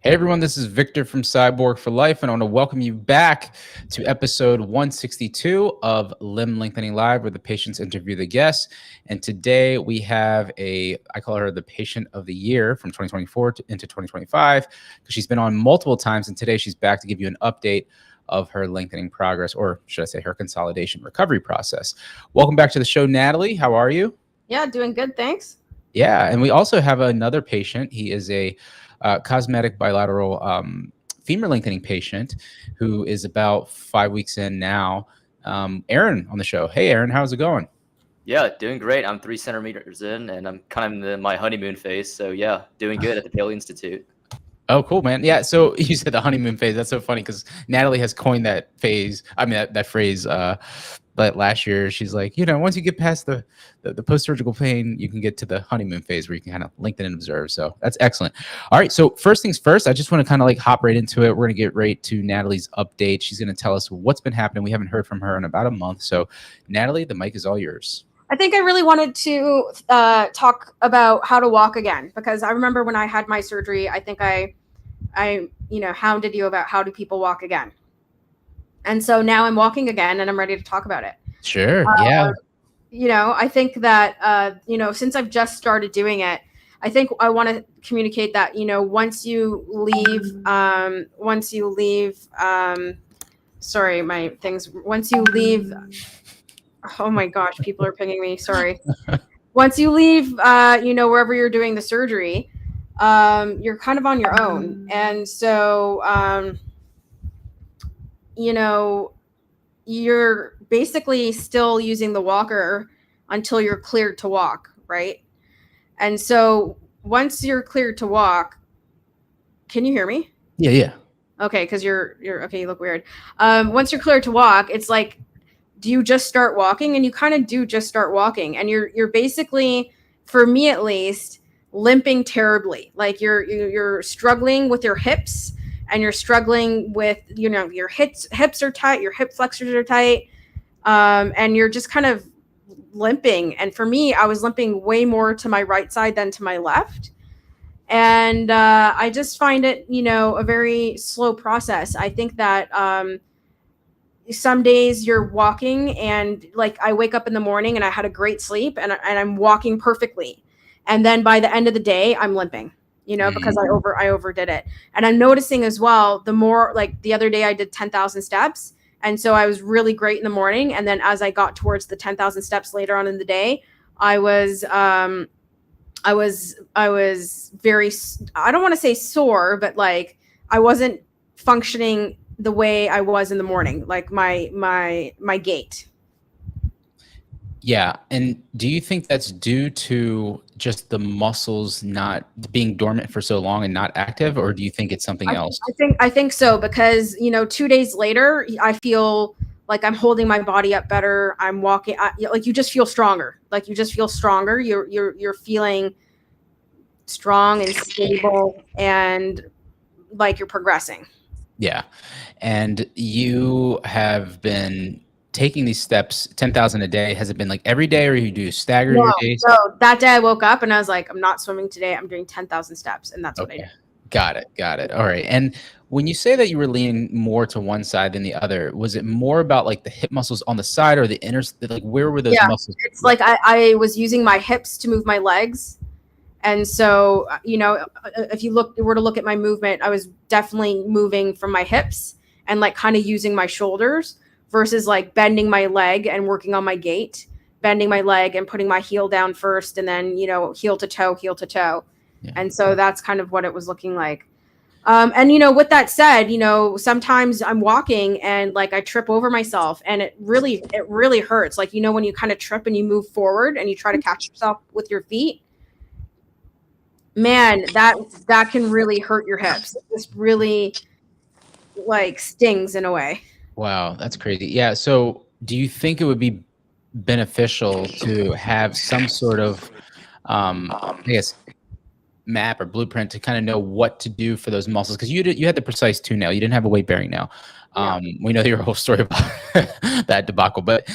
Hey everyone, this is Victor from Cyborg for Life, and I want to welcome you back to episode 162 of Limb Lengthening Live, where the patients interview the guests. And today we have I call her the patient of the year from 2024 into 2025, because she's been on multiple times, and today she's back to give you an update of her lengthening progress, or should I say her consolidation recovery process. Welcome back to the show, Natalie. How are you? Yeah, doing good, thanks. Yeah, and we also have another patient. He is a cosmetic bilateral femur lengthening patient who is about 5 weeks in now. Aaron on the show. Hey, Aaron, how's it going? Yeah, doing great. I'm 3 centimeters in, and I'm kind of in my honeymoon phase. So yeah, doing good at the Paley Institute. Oh, cool, man. Yeah, so you said the honeymoon phase. That's so funny because Natalie has coined that phase. I mean, that phrase. But last year, she's like, once you get past the post-surgical pain, you can get to the honeymoon phase where you can kind of lengthen and observe. So that's excellent. All right, so first things first, I just want to kind of like hop right into it. We're going to get right to Natalie's update. She's going to tell us what's been happening. We haven't heard from her in about a month. So Natalie, the mic is all yours. I think I really wanted to talk about how to walk again, because I remember when I had my surgery, I think I hounded you about how do people walk again. And so now I'm walking again and I'm ready to talk about it. Sure. Yeah. I think that, since I've just started doing it, I think I want to communicate that, once you leave, oh my gosh, people are pinging me. Sorry. Once you leave, wherever you're doing the surgery, you're kind of on your own. And so, you're basically still using the walker until you're cleared to walk, right? And so once you're cleared to walk, can you hear me? Yeah. Okay, because you're okay, you look weird. Once you're cleared to walk, it's like, do you just start walking? And you kind of do just start walking. And you're basically, for me at least, limping terribly. Like you're struggling with your hips, and you're struggling with, your hips are tight, your hip flexors are tight, and you're just kind of limping. And for me, I was limping way more to my right side than to my left. And I just find it, a very slow process. I think that some days you're walking and like I wake up in the morning and I had a great sleep and I'm walking perfectly. And then by the end of the day, I'm limping. Because I overdid it. And I'm noticing as well, the more, like the other day I did 10,000 steps. And so I was really great in the morning. And then as I got towards the 10,000 steps later on in the day, I was very, I don't want to say sore, but like I wasn't functioning the way I was in the morning, like my gait. Yeah. And do you think that's due to just the muscles not being dormant for so long and not active, or do you think it's something else? I think so, because 2 days later, I feel like I'm holding my body up better. I'm walking, like you just feel stronger. Like you just feel stronger. You're feeling strong and stable, and like you're progressing. Yeah. And you have been taking these steps 10,000 a day. Has it been like every day, or you do staggered your days? So that day I woke up and I was like, I'm not swimming today. I'm doing 10,000 steps. And that's what I did. Got it. All right. And when you say that you were leaning more to one side than the other, was it more about like the hip muscles on the side or the inner, like where were those muscles? It's like I was using my hips to move my legs. And so, if you were to look at my movement, I was definitely moving from my hips and like kind of using my shoulders versus like bending my leg and working on my gait, bending my leg and putting my heel down first, and then, heel to toe. Yeah. And so that's kind of what it was looking like. And, with that said, sometimes I'm walking and like I trip over myself, and it really hurts. Like, when you kind of trip and you move forward and you try to catch yourself with your feet, man, that can really hurt your hips. It just really like stings in a way. Wow, that's crazy. Yeah. So do you think it would be beneficial to have some sort of, I guess, map or blueprint to kind of know what to do for those muscles? Because you had the Precice 2 nail. You didn't have a weight bearing nail. We know your whole story about that debacle. But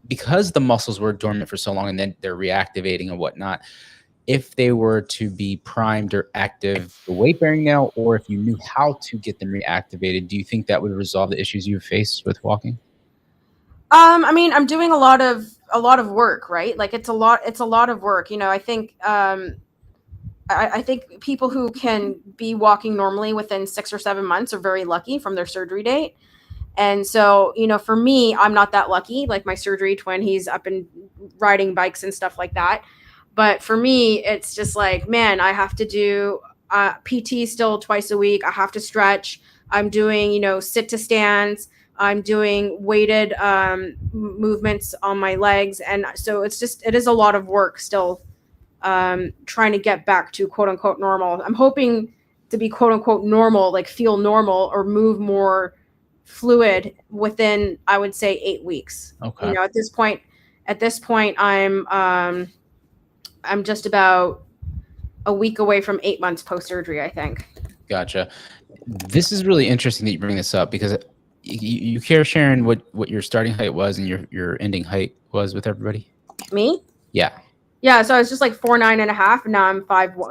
because the muscles were dormant for so long and then they're reactivating and whatnot, if they were to be primed or active the weight bearing now, or if you knew how to get them reactivated, do you think that would resolve the issues you faced with walking? I mean, I'm doing a lot of work, right? Like it's a lot of work. You know, I think I think people who can be walking normally within 6 or 7 months are very lucky from their surgery date. And so, you know, for me, I'm not that lucky. Like my surgery twin, he's up and riding bikes and stuff like that. But for me, it's just like, man, I have to do PT still twice a week. I have to stretch. I'm doing, you know, sit to stands. I'm doing weighted movements on my legs. And so it is a lot of work still trying to get back to quote unquote normal. I'm hoping to be quote unquote normal, like feel normal or move more fluid within, I would say, 8 weeks. Okay. You know, at this point, I'm just about a week away from 8 months post surgery, I think. Gotcha. This is really interesting that you bring this up because you care sharing what your starting height was and your ending height was with everybody? Me? Yeah. Yeah. So I was just like 4'9.5", and now I'm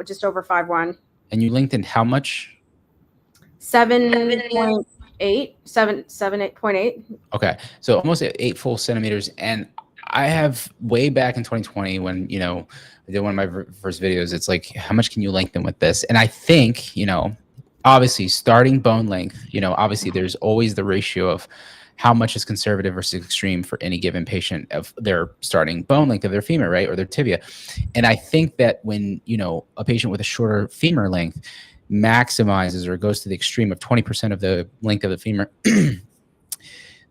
just over 5'1". And you lengthened how much? 7.8, 8.8. Okay. So almost 8 full centimeters. And I have way back in 2020 when, you know, I did one of my first videos, it's like, how much can you lengthen with this? And I think, you know, obviously starting bone length, you know, obviously there's always the ratio of how much is conservative versus extreme for any given patient of their starting bone length of their femur, right? Or their tibia. And I think that when, you know, a patient with a shorter femur length maximizes or goes to the extreme of 20% of the length of the femur,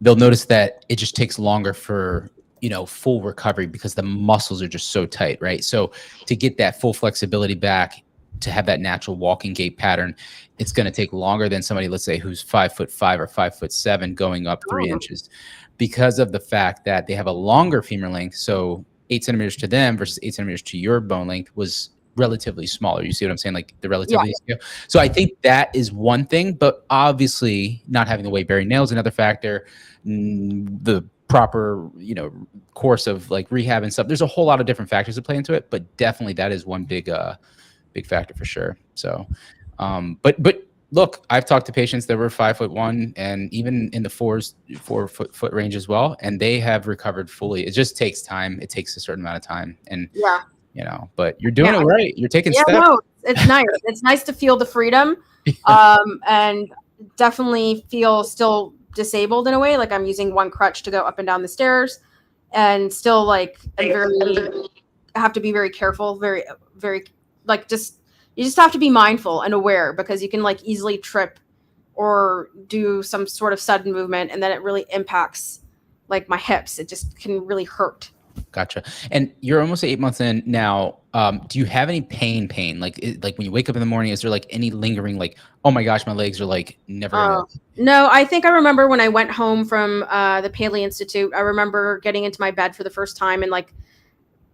they'll notice that it just takes longer for, you know, full recovery because the muscles are just so tight, right? So to get that full flexibility back, to have that natural walking gait pattern, it's going to take longer than somebody, let's say, who's 5'5" or 5'7" going up 3 inches, because of the fact that they have a longer femur length. So 8 centimeters to them versus 8 centimeters to your bone length was relatively smaller. You see what I'm saying? Like the relativity scale. So I think that is one thing, but obviously not having the weight bearing nails, another factor, the proper, you know, course of like rehab and stuff. There's a whole lot of different factors that play into it, but definitely that is one big factor for sure. So, but look, I've talked to patients that were 5'1" and even in the 4 foot range as well, and they have recovered fully. It just takes time. It takes a certain amount of time, and you know, but you're doing it right. You're taking steps. No, it's nice. It's nice to feel the freedom, and definitely feel still disabled in a way. Like I'm using one crutch to go up and down the stairs, and still like I have to be very careful, very like you just have to be mindful and aware, because you can like easily trip or do some sort of sudden movement, and then it really impacts like my hips. It just can really hurt. Gotcha. And you're almost 8 months in now. Do you have any pain? Like when you wake up in the morning, is there like any lingering, like, oh my gosh, my legs are like never. No, I think I remember when I went home from the Paley Institute, I remember getting into my bed for the first time and like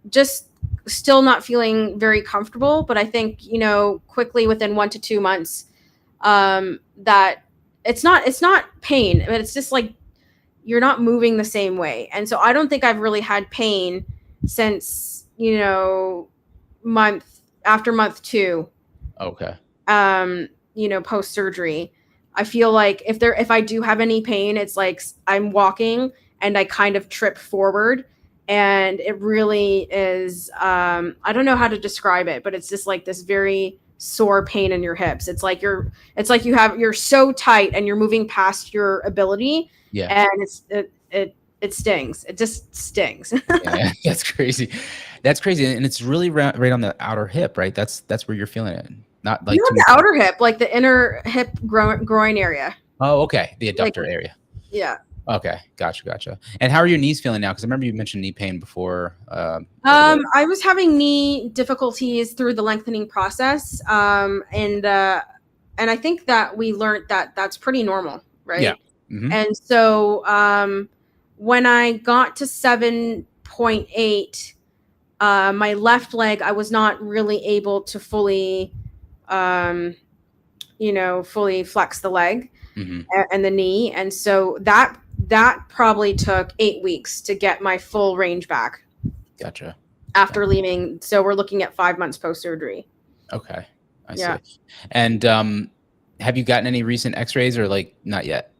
just still not feeling very comfortable. But I think, you know, quickly within 1 to 2 months, that it's not pain, but it's just like you're not moving the same way. And so I don't think I've really had pain since, you know, month 2. Okay. You know, post surgery. I feel like if I do have any pain, it's like I'm walking and I kind of trip forward, and it really is, I don't know how to describe it, but it's just like this very sore pain in your hips. It's like you're so tight and you're moving past your ability. Yeah. And it stings. It just stings. Yeah, that's crazy. That's crazy. And it's really right on the outer hip, right? That's where you're feeling it. Not like the outer hip, like the inner hip groin area. Oh, okay. The adductor area. Yeah. Okay. Gotcha. And how are your knees feeling now? Because I remember you mentioned knee pain before. I was having knee difficulties through the lengthening process. And I think that we learned that that's pretty normal, right? Yeah. Mm-hmm. And so when I got to 7.8, my left leg, I was not really able to fully flex the leg and the knee. And so that probably took 8 weeks to get my full range back. Gotcha. after leaving. So we're looking at 5 months post surgery. Okay, I see. And have you gotten any recent X-rays or like not yet?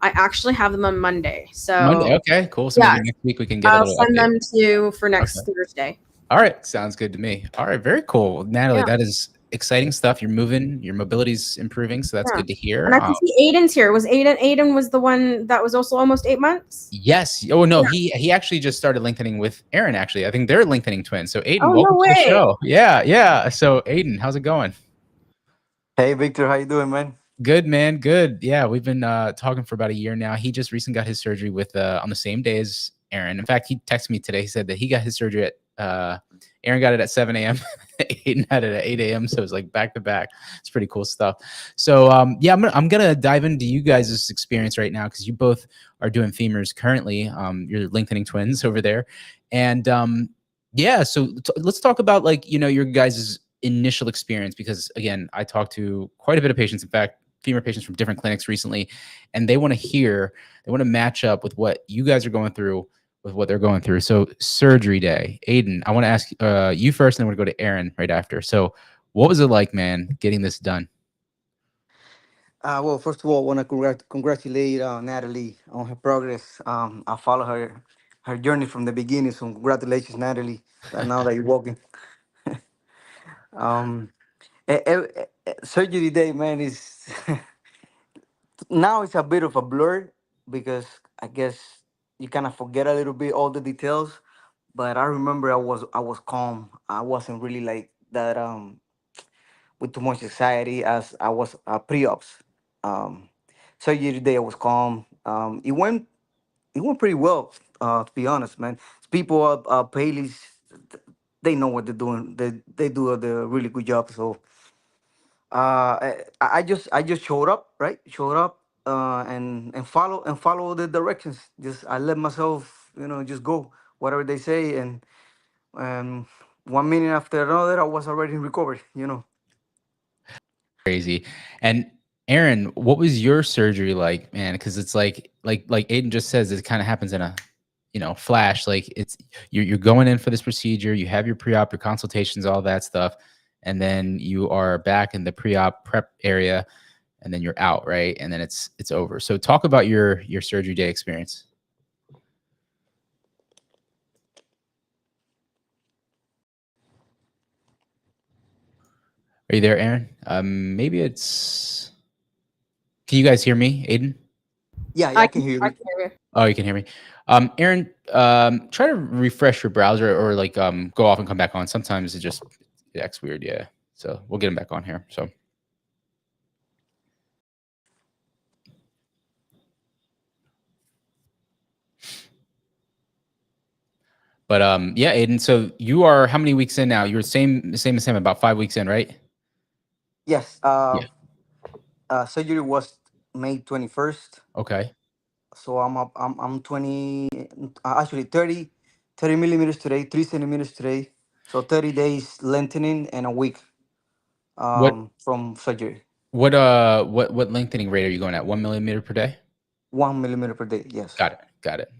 I actually have them on Monday. So Monday. Okay, cool. So maybe next week we can get a little send update. them to you for next Thursday. All right, sounds good to me. All right, very cool, Natalie. That is exciting stuff. You're moving, your mobility's improving, so that's good to hear. And I can see Aiden's here. Was Aiden was the one that was also almost 8 months? Yes. Oh no, he actually just started lengthening with Aaron. Actually, I think they're lengthening twins. So Aiden, welcome to the show. Yeah. So Aiden, how's it going? Hey Victor, how you doing, man? Good, man. Good. Yeah, we've been talking for about a year now. He just recently got his surgery with on the same day as Aaron. In fact, he texted me today. He said that he got his surgery at Aaron got it at 7 a.m. Aiden had it at 8 a.m. So it was like back to back. It's pretty cool stuff. So yeah, I'm gonna dive into you guys' experience right now because you both are doing femurs currently. You're lengthening twins over there, and yeah. So let's talk about like your guys' initial experience because again, I talked to quite a bit of patients. In fact, femur patients from different clinics recently, and they want to match up with what you guys are going through with what they're going through. So surgery day, Aiden, I want to ask you first, and then we're going to go to Aaron right after. So what was it like, man, getting this done? Well, first of all, I want to congratulate Natalie on her progress. I follow her journey from the beginning, so congratulations, Natalie, now that you're walking. Surgery day, man, is now it's a bit of a blur because I guess you kind of forget a little bit all the details. But I remember I was calm. I wasn't really like that with too much anxiety as I was pre-ops. Um, Surgery day I was calm. It went pretty well. To be honest, man. People Paley's, they know what they're doing. They do a really good job. So I just showed up, right? Showed up and follow the directions. Just I let myself, just go whatever they say, and 1 minute after another, I was already in recovery. Crazy. And Aaron, what was your surgery like, man? Because it's like Aiden just says, it kind of happens in a flash. Like it's you're going in for this procedure, you have your pre-op, your consultations, all that stuff, and then you are back in the pre-op prep area, and then you're out, right? And then it's over. So talk about your surgery day experience. Are you there, Aaron? Maybe it's. Can you guys hear me, Aiden? Yeah, I can hear you. Oh, you can hear me. Aaron, try to refresh your browser or like go off and come back on. Sometimes it acts weird. Yeah. So we'll get him back on here. So. But yeah, Aiden. So you are how many weeks in now? You're same, about 5 weeks in, right? Yes. Surgery was May 21st. Okay. So I'm 20, actually 30 millimeters today, 3 centimeters today. So 30 days lengthening and a week from surgery. What lengthening rate are you going at? 1 millimeter per day? 1 millimeter per day. Yes. Got it.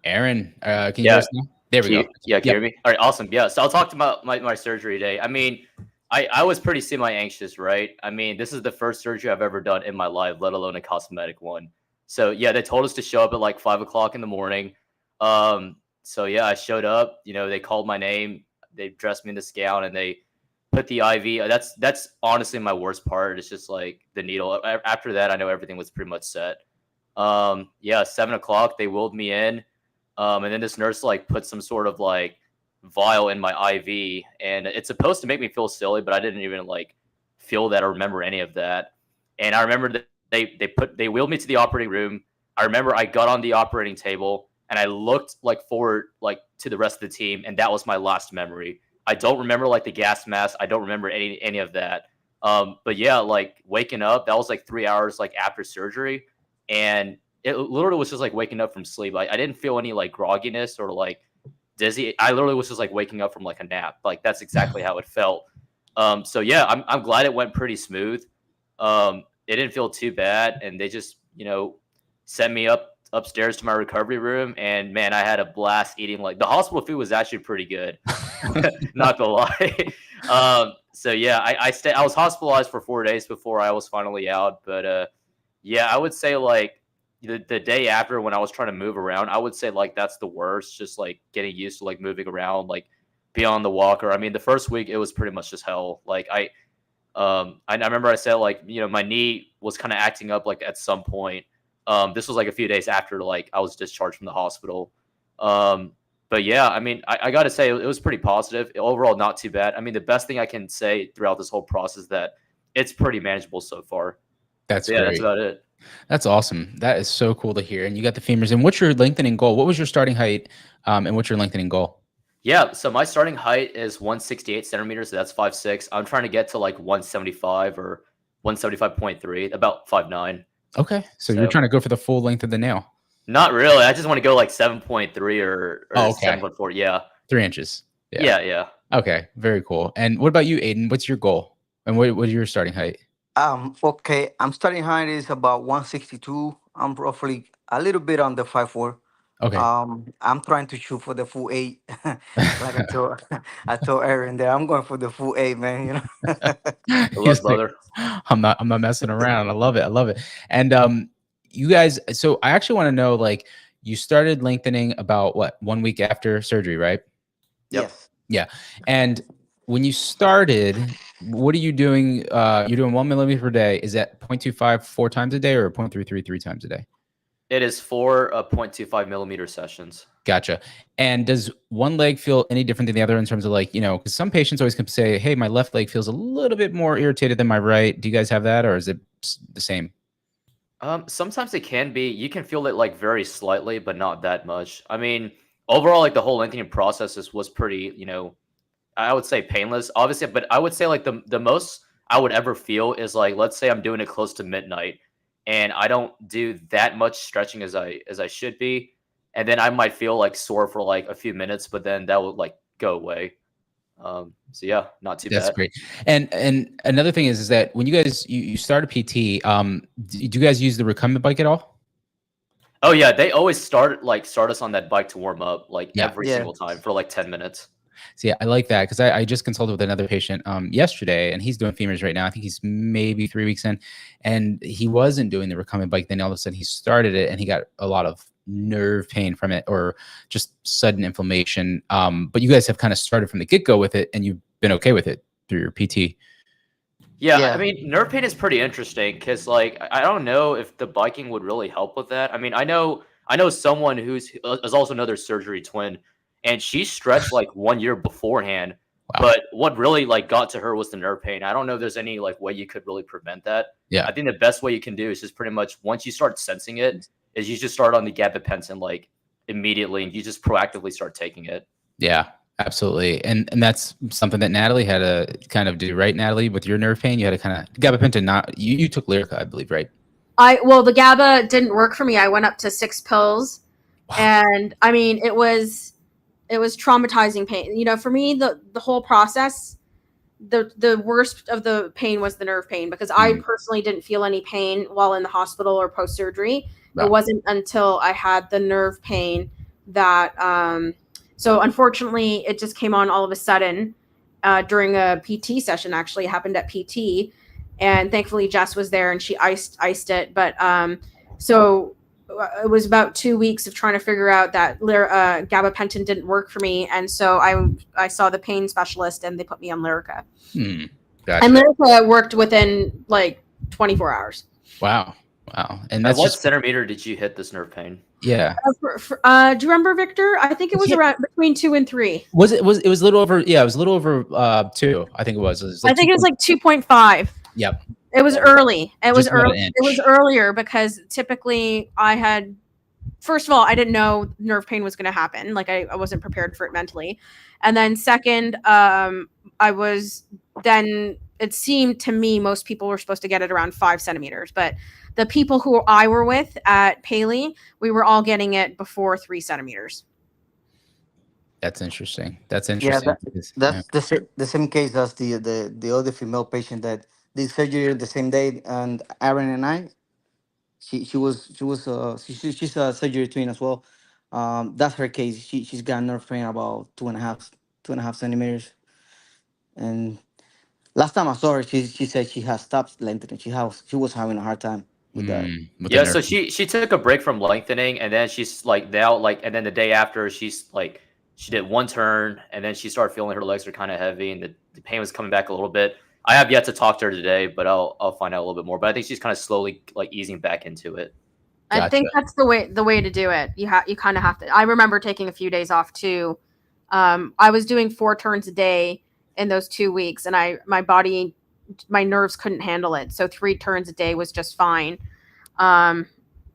Aaron, can you hear us now? There we go. Yeah, can you hear me? All right, awesome. Yeah, so I'll talk about my surgery day. I mean, I was pretty semi-anxious, right? I mean, this is the first surgery I've ever done in my life, let alone a cosmetic one. So yeah, they told us to show up at like 5 o'clock in the morning. So yeah, I showed up. They called my name. They dressed me in this gown and they put the IV. That's honestly my worst part. It's just like the needle. After that, I know everything was pretty much set. Yeah, 7 o'clock, they wheeled me in. And then this nurse like put some sort of like vial in my IV, and it's supposed to make me feel silly, but I didn't even like feel that or remember any of that. And I remember that they wheeled me to the operating room. I remember I got on the operating table and I looked like forward like to the rest of the team, and that was my last memory. I don't remember like the gas mask. I don't remember any of that. But yeah, like waking up, that was like 3 hours like after surgery, and it literally was just like waking up from sleep. Like I didn't feel any like grogginess or like dizzy. I literally was just like waking up from like a nap. Like that's exactly how it felt. So yeah, I'm glad it went pretty smooth. It didn't feel too bad, and they just set me up upstairs to my recovery room, and man, I had a blast eating. Like the hospital food was actually pretty good, not gonna lie. So yeah, I was hospitalized for 4 days before I was finally out. But yeah, I would say like the day after when I was trying to move around, I would say like that's the worst. Just like getting used to like moving around, like be on the walker. I mean, the first week it was pretty much just hell. Like I remember I said like my knee was kind of acting up like at some point. This was like a few days after like I was discharged from the hospital. But yeah, I mean, I got to say it was pretty positive. Overall, not too bad. I mean, the best thing I can say throughout this whole process is that it's pretty manageable so far. That's yeah, great. that's about it. That's awesome. That is so cool to hear. And you got the femurs. And what's your lengthening goal? What was your starting height? And what's your lengthening goal? Yeah, so my starting height is 168 centimeters. So that's 5'6". I'm trying to get to like 175 or 175.3, about 5'9". Okay, so you're trying to go for the full length of the nail. Not really. I just want to go like 7.3 or okay. 7.4. Yeah. 3 inches. Yeah. Okay, very cool. And what about you, Aiden? What's your goal? And what is your starting height? Okay, I'm starting height is about 162. I'm roughly a little bit on the 5'4". Okay. I'm trying to shoot for the full 8. Like I told Aaron there, I'm going for the full 8, man. Good luck, brother. I'm not messing around. I love it. And you guys, so I actually want to know, like, you started lengthening about what, 1 week after surgery, right? Yes. Yeah. And when you started, what are you doing? You're doing 1 millimeter per day. Is that 0.25 4 times a day or 0.33 3 times a day? It is 4 0.25 millimeter sessions. Gotcha. And does one leg feel any different than the other in terms of like, because some patients always can say, hey, my left leg feels a little bit more irritated than my right. Do you guys have that, or is it the same? Sometimes it can be. You can feel it like very slightly, but not that much. I mean, overall, like the whole lengthening process was pretty, I would say painless, obviously, but I would say like the most I would ever feel is like, let's say I'm doing it close to midnight and I don't do that much stretching as I should be. And then I might feel like sore for like a few minutes, but then that would like go away. So yeah, not too bad. That's great. And another thing is that when you guys you start a PT, do you guys use the recumbent bike at all? Oh yeah, they always start us on that bike to warm up like every single time for like 10 minutes. So yeah, I like that because I just consulted with another patient yesterday, and he's doing femurs right now. I think he's maybe 3 weeks in, and he wasn't doing the recumbent bike. Then all of a sudden he started it, and he got a lot of nerve pain from it, or just sudden inflammation. But you guys have kind of started from the get-go with it, and you've been okay with it through your PT. Yeah, I mean, nerve pain is pretty interesting because, like, I don't know if the biking would really help with that. I mean, I know someone is also another surgery twin, and she stretched like 1 year beforehand. Wow. But what really like got to her was the nerve pain. I don't know if there's any like way you could really prevent that. Yeah, I think the best way you can do is just pretty much once you start sensing it, is you just start on the gabapentin like immediately, and you just proactively start taking it. Yeah. Absolutely. And that's something that Natalie had to kind of do, right, Natalie? With your nerve pain, you had to kind of gabapentin, you took Lyrica, I believe, right? Well, the GABA didn't work for me. I went up to 6 pills. Wow. And I mean, it was traumatizing pain. For me, the whole process, the worst of the pain was the nerve pain, because I personally didn't feel any pain while in the hospital or post-surgery. Wow. It wasn't until I had the nerve pain that so unfortunately, it just came on all of a sudden during a PT session. Actually, it happened at PT, and thankfully Jess was there and she iced it. But so it was about 2 weeks of trying to figure out that gabapentin didn't work for me, and so I saw the pain specialist and they put me on Lyrica. Gotcha. And Lyrica worked within like 24 hours. Wow. And that's what centimeter did you hit this nerve pain? Yeah. Do you remember, Victor? I think it was around between 2 and 3. It was a little over. Yeah, it was a little over 2. I think it was. I think it was like 2.5. Yep. It was early. It was early. It was earlier because typically I had. First of all, I didn't know nerve pain was going to happen. Like I wasn't prepared for it mentally, and then second, it seemed to me most people were supposed to get it around 5 centimeters, but the people who I were with at Paley, we were all getting it before 3 centimeters. That's interesting. Yeah, that's the same case as the other female patient that did surgery the same day, and Aaron and I. she's a surgery twin as well. That's her case. She's got nerve pain about 2.5 centimeters. And last time I saw her, she said she has stopped lengthening. She was having a hard time with that. With the Yeah, nerve. so she took a break from lengthening, and then she's like now like, and then the day after she's like she did one turn, and then she started feeling her legs are kind of heavy, and the pain was coming back a little bit. I have yet to talk to her today, but I'll find out a little bit more. But I think she's kind of slowly like easing back into it. I think that's the way to do it. You kind of have to. I remember taking a few days off too. I was doing 4 turns a day in those 2 weeks, and my nerves couldn't handle it. So 3 turns a day was just fine.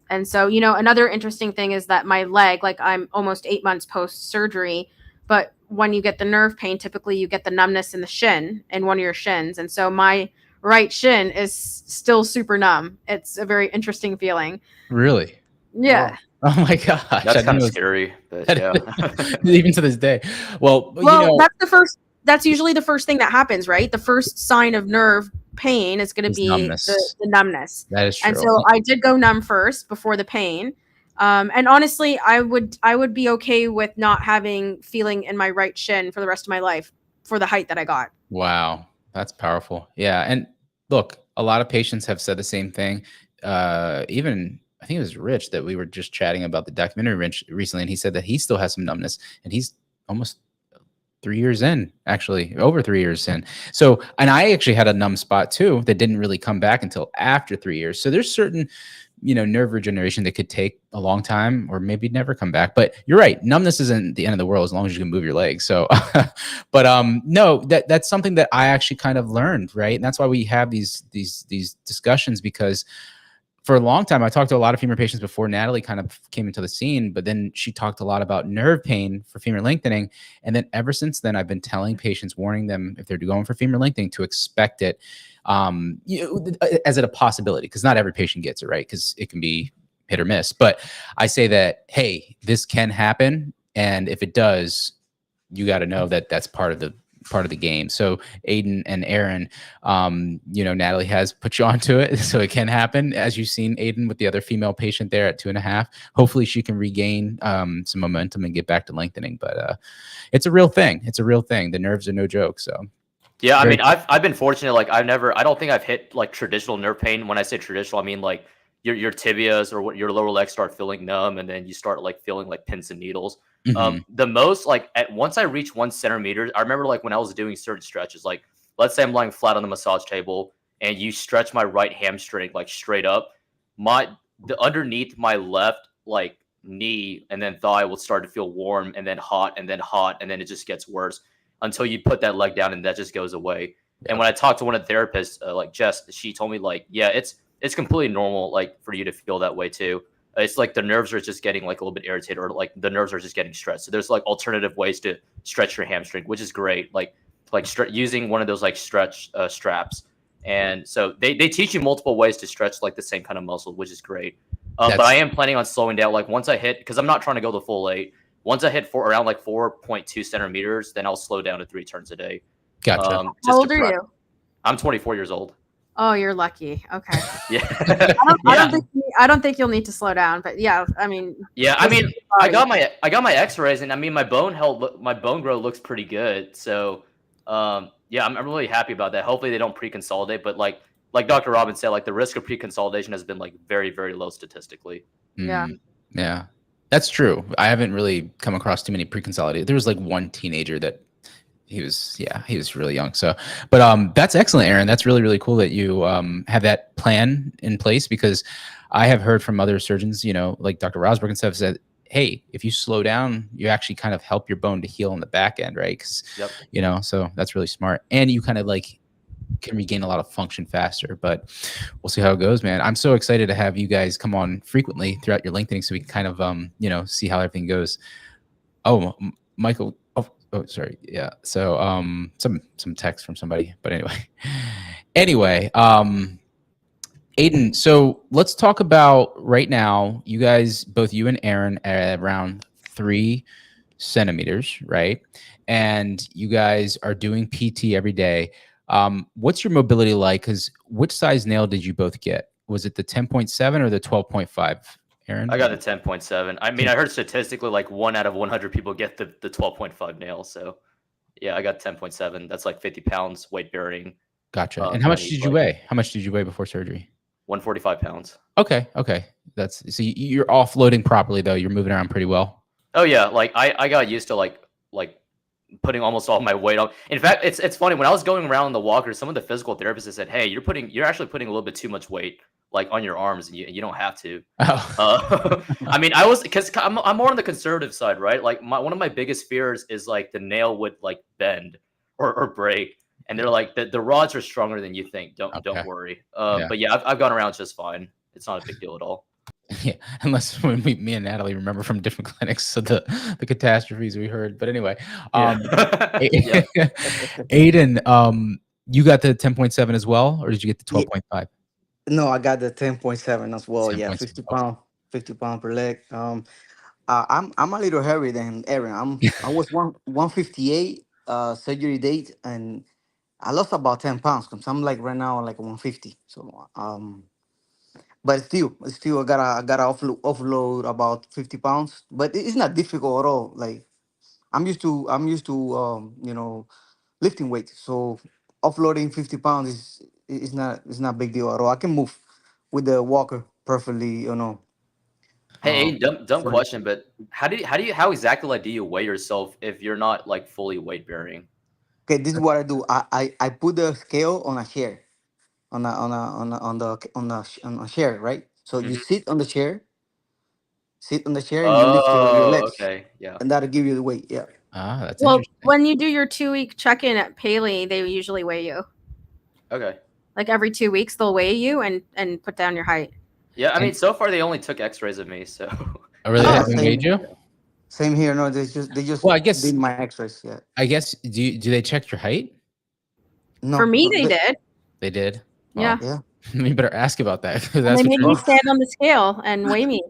And so, another interesting thing is that my leg, like I'm almost 8 months post surgery, but when you get the nerve pain, typically you get the numbness in the shin, in one of your shins. And so my right shin is still super numb. It's a very interesting feeling. Really? Yeah. Wow. Oh my gosh. That's kind of scary, but yeah. Even to this day. Well, that's usually the first thing that happens, right? The first sign of nerve pain is going to be numbness. The numbness. That is true. And so I did go numb first before the pain. And honestly, I would be okay with not having feeling in my right shin for the rest of my life for the height that I got. Wow. That's powerful. Yeah. And look, a lot of patients have said the same thing. Even I think it was Rich that we were just chatting about the documentary recently, and he said that he still has some numbness, and he's almost 3 years in, actually over 3 years in. So, and I actually had a numb spot too that didn't really come back until after 3 years. So there's certain, nerve regeneration that could take a long time or maybe never come back. But you're right. Numbness isn't the end of the world as long as you can move your legs. So, but no, that's something that I actually kind of learned, right? And that's why we have these discussions, because for a long time, I talked to a lot of femur patients before Natalie kind of came into the scene, but then she talked a lot about nerve pain for femur lengthening. And then ever since then, I've been telling patients, warning them if they're going for femur lengthening to expect it as a possibility, because not every patient gets it, right? Because it can be hit or miss. But I say that, hey, this can happen. And if it does, you got to know that that's part of the game. So Aiden and Aaron, Natalie has put you onto it, so it can happen. As you've seen Aiden with the other female patient there at 2.5, hopefully she can regain some momentum and get back to lengthening. But it's a real thing. It's a real thing. The nerves are no joke. So yeah, I mean, I've been fortunate. Like I don't think I've hit like traditional nerve pain. When I say traditional, I mean like your tibias or your lower legs start feeling numb, and then you start like feeling like pins and needles. The most like once I reach 1 centimeter, I remember like when I was doing certain stretches, like let's say I'm lying flat on the massage table and you stretch my right hamstring like straight up, the underneath my left like knee and then thigh will start to feel warm and then hot and then hot, and then it just gets worse until you put that leg down and that just goes away. Yeah. And when I talked to one of the therapists, like Jess, she told me like, yeah, it's completely normal like for you to feel that way too. It's like the nerves are just getting like a little bit irritated, or like the nerves are just getting stressed. So there's like alternative ways to stretch your hamstring, which is great. Like using one of those like stretch straps. And so they teach you multiple ways to stretch like the same kind of muscle, which is great. But I am planning on slowing down. Like once I hit, because I'm not trying to go the full 8. Once I hit around like 4.2 centimeters, then I'll slow down to 3 turns a day. Gotcha. How old are you? I'm 24 years old. Oh, you're lucky. Okay. Yeah. I don't think you'll need to slow down, but yeah, I mean. Yeah, I mean, I got my X-rays, and I mean, my bone growth looks pretty good. So, yeah, I'm really happy about that. Hopefully, they don't pre-consolidate, but like Dr. Robbins said, like the risk of pre-consolidation has been like very, very low statistically. Yeah. Yeah, that's true. I haven't really come across too many pre-consolidated. There was like one teenager that. He was really young. So, but that's excellent, Aaron. That's really, really cool that you have that plan in place, because I have heard from other surgeons, like Dr. Rosberg and stuff, said, hey, if you slow down, you actually kind of help your bone to heal on the back end, right? Because, so that's really smart. And you kind of like can regain a lot of function faster, but we'll see how it goes, man. I'm so excited to have you guys come on frequently throughout your lengthening so we can kind of, see how everything goes. Oh, Michael. Oh, sorry. Yeah. So, some text from somebody, but anyway, Aiden, so let's talk about right now, you guys, both you and Aaron at around 3 centimeters, right? And you guys are doing PT every day. What's your mobility like? Because which size nail did you both get? was it the 10.7 or the 12.5, Aaron? I got a 10.7. I mean, I heard statistically like 1 out of 100 people get the 12.5 nail. So yeah, I got 10.7. That's like 50 pounds weight bearing. Gotcha. And how much did you weigh? How much did you weigh before surgery? 145 pounds. Okay. That's so you're offloading properly though. You're moving around pretty well. Oh yeah, like I got used to like putting almost all my weight on. In fact, it's funny when I was going around the walker, some of the physical therapists said, "Hey, you're actually putting a little bit too much weight like on your arms, and you don't have to." Oh. I mean, because I'm more on the conservative side, right? Like one of my biggest fears is like the nail would like bend or break, and they're like the rods are stronger than you think. Don't worry. But yeah, I've gone around just fine. It's not a big deal at all. Yeah, unless when me and Natalie remember from different clinics, so the catastrophes we heard. But anyway, Aiden, you got the 10.7 as well, or did you get the 12.5? No, I got the 10.7 as well. 10. Yeah, 50 pound per leg. I'm a little heavier than Aaron. I was 158 surgery date, and I lost about 10 pounds because I'm like right now like 150. So but still I gotta offload about 50 pounds. But it's not difficult at all. Like I'm used to lifting weight. So offloading 50 pounds is not a big deal at all. I can move with the walker perfectly, Hey, dumb question, but how exactly like do you weigh yourself if you're not like fully weight bearing? Okay, this is what I do. I put the scale on a chair, on a chair, right? So you sit on the chair, and you lift your Oh, legs, okay, yeah. and that'll give you the weight. Yeah. That's Well, interesting. when you do your 2-week check-in at Paley, they usually weigh you. Okay. Like every 2 weeks, they'll weigh you and put down your height. Yeah, I mean, so far they only took X-rays of me, so. Oh, really? Yeah, Haven't weighed you? Same here. No, they just Well, I guess did my X-rays. Yeah. I guess do they check your height? No, For me, they did. They did. Yeah. Yeah. You better ask about that. And That's they what made you're. me stand on the scale and weigh me.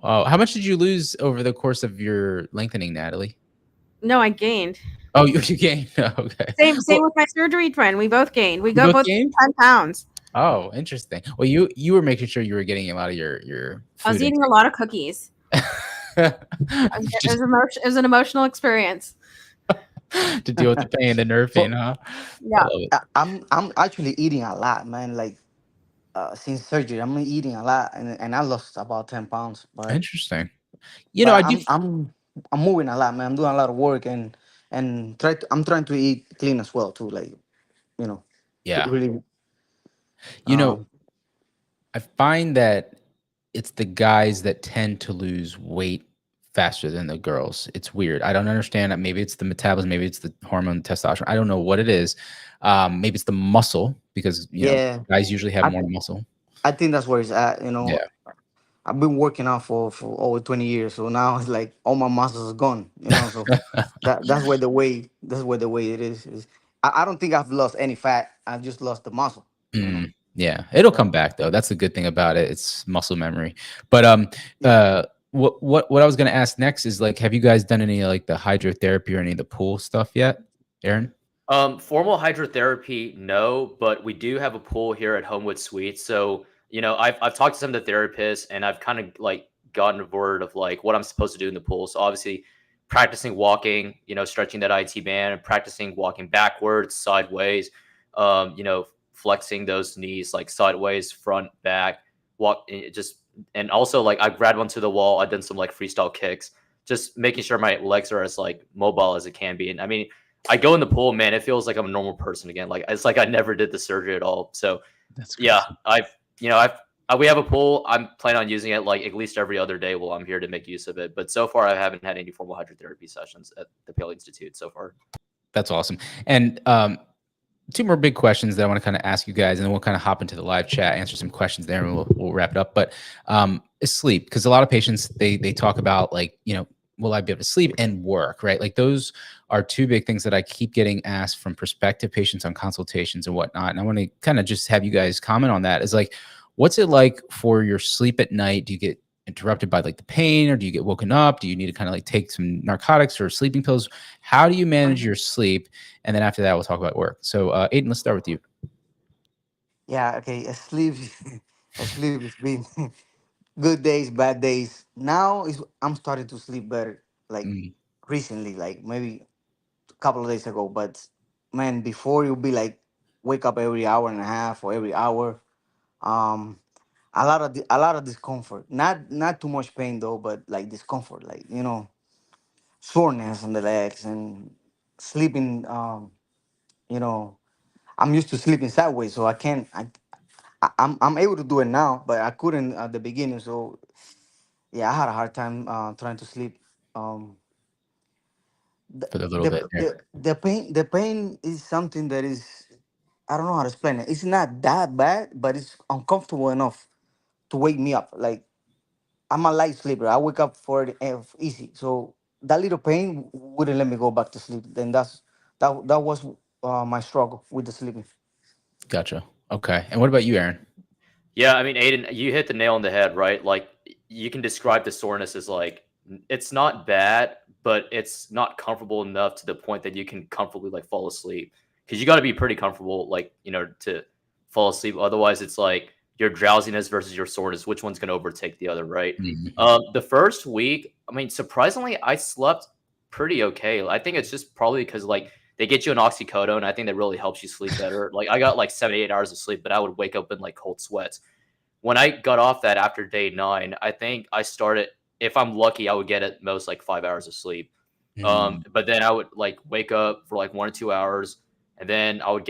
Wow. How much did you lose over the course of your lengthening, Natalie? No, I gained. Oh, you gained. Okay. Same with my surgery twin. We both gained. We both gained 10 pounds. Oh, interesting. Well, you were making sure you were getting a lot of your food. I was eating a lot of cookies. It was an emotional experience. To deal with the pain, the nerve pain, huh? Yeah. I'm actually eating a lot, man. Like since surgery, I'm eating a lot, and I lost about 10 pounds. But interesting. I'm moving a lot, man. I'm doing a lot of work, and I'm trying to eat clean as well too. Like, yeah. Really. I find that it's the guys that tend to lose weight faster than the girls. It's weird. I don't understand it. Maybe it's the metabolism, maybe it's the hormone testosterone. I don't know what it is. Maybe it's the muscle because know, guys usually have more muscle. I think that's where it's at. Yeah. I've been working out for over 20 years, so now it's like all my muscles are gone. So that's where the weight it is. I don't think I've lost any fat. I've just lost the muscle. Yeah, it'll come back though. That's the good thing about it. It's muscle memory. But what I was gonna ask next is like, have you guys done any like the hydrotherapy or any of the pool stuff yet, Aaron? Formal hydrotherapy, no, but we do have a pool here at Homewood Suites. So I've talked to some of the therapists, and I've kind of like gotten word of like what I'm supposed to do in the pool. So obviously, practicing walking, stretching that IT band, and practicing walking backwards, sideways, flexing those knees like sideways, front, back, and also like I grabbed onto the wall. I've done some like freestyle kicks, just making sure my legs are as like mobile as it can be. And I mean, I go in the pool, man, it feels like I'm a normal person again. Like it's like I never did the surgery at all. So yeah, we have a pool. I'm planning on using it like at least every other day while I'm here to make use of it. But so far, I haven't had any formal hydrotherapy sessions at the Paley Institute so far. That's awesome. And two more big questions that I want to kind of ask you guys, and then we'll kind of hop into the live chat, answer some questions there, and we'll wrap it up. But is sleep, because a lot of patients they talk about like, will I be able to sleep and work, right? Like those are two big things that I keep getting asked from prospective patients on consultations and whatnot. And I want to kind of just have you guys comment on that. Is like, what's it like for your sleep at night? Do you get interrupted by like the pain, or do you get woken up? Do you need to kind of like take some narcotics or sleeping pills? How do you manage your sleep? And then after that, we'll talk about work. So Aiden, let's start with you. Yeah. Okay. Sleep. of sleep. It's been good days, bad days. Now is I'm starting to sleep better. Like Mm, recently, like maybe a couple of days ago. But man, before you'll be like wake up every hour and a half or every hour. Um, a lot of discomfort. Not too much pain though, but like discomfort, like soreness on the legs and sleeping. You know, I'm used to sleeping sideways, so I can't. I'm able to do it now, but I couldn't at the beginning. So yeah, I had a hard time trying to sleep. Um, the, for a little the bit there. the pain is something that is, I don't know how to explain it. It's not that bad, but it's uncomfortable enough to wake me up. Like I'm a light sleeper. I wake up for it easy. So that little pain wouldn't let me go back to sleep. Then that was my struggle with the sleeping. Gotcha. Okay. And what about you, Aaron? Yeah, I mean, Aiden, you hit the nail on the head, right? Like, you can describe the soreness as like it's not bad, but it's not comfortable enough to the point that you can comfortably like fall asleep. Because you got to be pretty comfortable, like to fall asleep. Otherwise, it's like your drowsiness versus your soreness. Which one's going to overtake the other, right? Mhm. The first week, I mean, surprisingly, I slept pretty okay. I think it's just probably because like they get you an oxycodone. I think that really helps you sleep better. Like I got like 7 8 hours of sleep, but I would wake up in like cold sweats when I got off that after day 9, I think I started. If I'm lucky, I would get at most like 5 hours of sleep. Mm, But then I would like wake up for like 1 or 2 hours, and then I would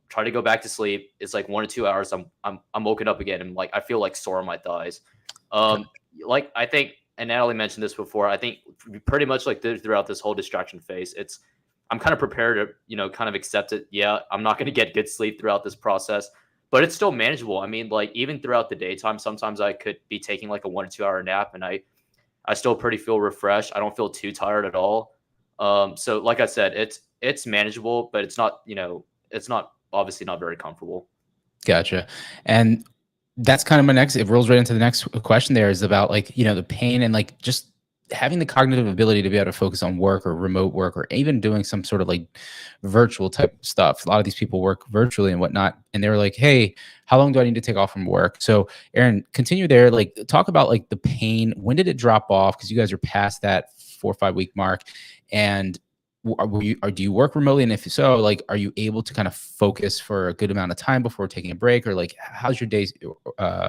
try to go back to sleep. It's like 1 or 2 hours. I'm woken up again, and like I feel like sore on my thighs. okay. Like I think, and Natalie mentioned this before. I think pretty much like throughout this whole distraction phase, it's I'm kind of prepared to kind of accept it. Yeah, I'm not going to get good sleep throughout this process, but it's still manageable. I mean, like even throughout the daytime, sometimes I could be taking like a 1 or 2 hour nap, and I still pretty feel refreshed. I don't feel too tired at all. So like I said, it's manageable, but it's not obviously not very comfortable. Gotcha. And that's kind of my next, it rolls right into the next question there is about like, the pain and like just having the cognitive ability to be able to focus on work or remote work or even doing some sort of like virtual type stuff. A lot of these people work virtually and whatnot. And they were like, hey, how long do I need to take off from work? So Aaron, continue there. Like talk about like the pain. When did it drop off? Because you guys are past that 4 or 5 week mark. And were you, or do you work remotely? And if so, like, are you able to kind of focus for a good amount of time before taking a break, or like, how's your days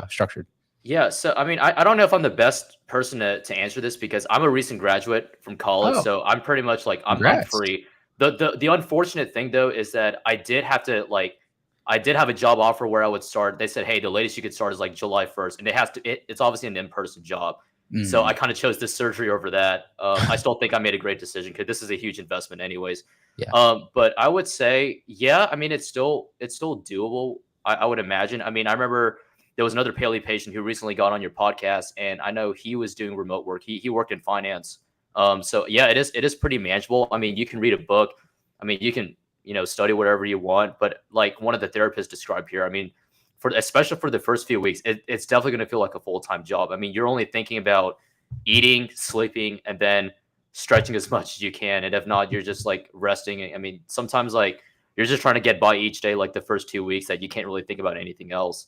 structured? Yeah, so I mean, I don't know if I'm the best person to answer this because I'm a recent graduate from college, Oh, so I'm pretty much like I'm congrats. free. The unfortunate thing though is that I did have a job offer where I would start. They said, hey, the latest you could start is like July 1st, and it's obviously an in-person job. So I Mm, kind of chose this surgery over that. I still think I made a great decision because this is a huge investment, anyways. yeah. But I would say, yeah, I mean, it's still doable. I would imagine. I mean, I remember there was another paleo patient who recently got on your podcast, and I know he was doing remote work. He worked in finance. So yeah, it is pretty manageable. I mean, you can read a book. I mean, you can study whatever you want. But like one of the therapists described here, I mean, for especially for the first few weeks, it's definitely going to feel like a full-time job. I mean, you're only thinking about eating, sleeping, and then stretching as much as you can. And if not, you're just like resting. I mean, sometimes like you're just trying to get by each day, like the first 2 weeks, that you can't really think about anything else.